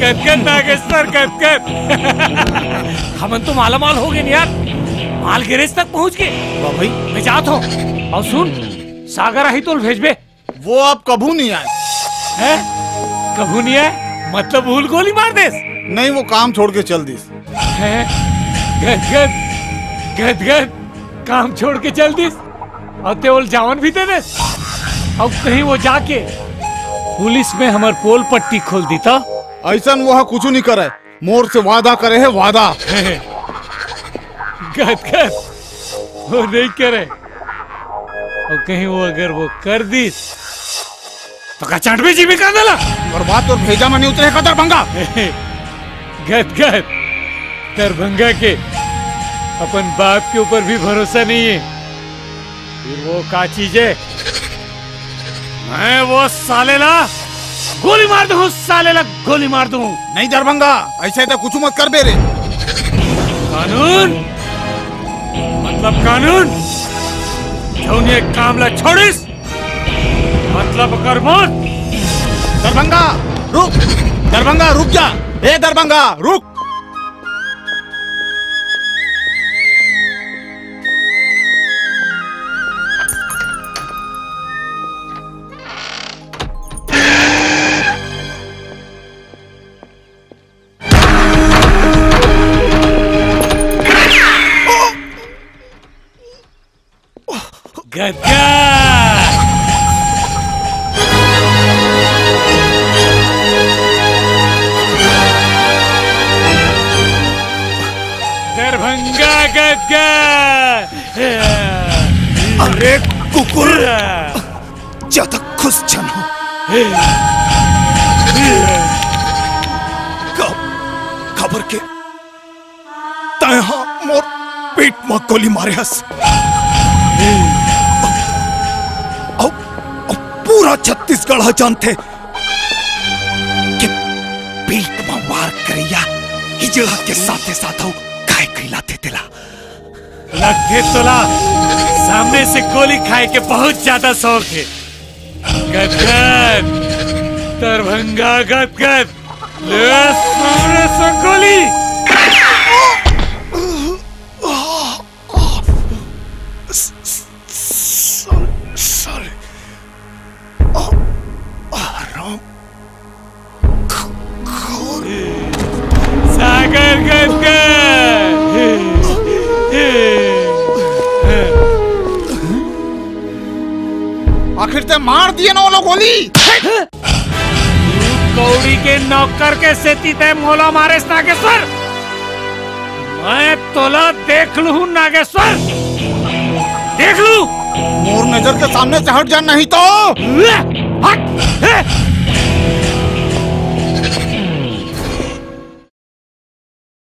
गदगद नागेश्वर गदगद। हमन तो मालामाल हो गए यार, माल गैरेज तक पहुंच गए। भाई मैं जात हूँ। और सुन, सागर ही तो भेजबे। वो अब कभू नहीं आए। है? कभू नहीं आए मतलब भूल गोली मार दे? नहीं, वो काम छोड़ के चल दिस। गदगद गदगद काम छोड़ के चल दिस और तेवल जावन भी दे दे। अब कहीं वो जाके पुलिस में हमार पोल पट्टी खोल दी था। ऐसा वो कुछ नहीं करे, मोर से वादा करे है वादा। गदगद वो नहीं करे, और कहीं वो अगर वो कर दी तो का चाटबे जी भी कर देला। और बात और भेजा में नहीं उतरे का दरभंगा। गदगद दरभंगा के अपन बाप के ऊपर भी भरोसा नहीं है। फिर वो का चीज है? मैं वो साले ला गोली मार दूं, साले ला गोली मार दूं। नहीं दरभंगा, ऐसे तो कुछ मत कर बेरे। कानून मतलब कानून। जौन ये काम ला छोड़िस मतलब कर मत। दरभंगा रुक, दरभंगा रुक जा। ए दरभंगा रुक। दरभंगा गदगद। अरे कुकुर, ज्यादा खुश जनो। खबर के तहा मोर पेट में गोली मारे हस। पूरा छत्तीसगढ़ जानते कि पेट में वार करिया हिजड़ा के साथे साथ काय कहलाते तेला। लगे तोला सामने से गोली खाए के बहुत ज्यादा शौक है। गदगद दरभंगा गदगद ले सामने से गोली। सागर गदगद आखिर ते मार दिए ना वो लोग गोली। कौड़ी के नौकर के सेती ते मोला मारेस नागेश्वर। मैं तोला देख लू नागेश्वर, देख लू। मोर नजर के सामने से हट जा, नहीं तो हट।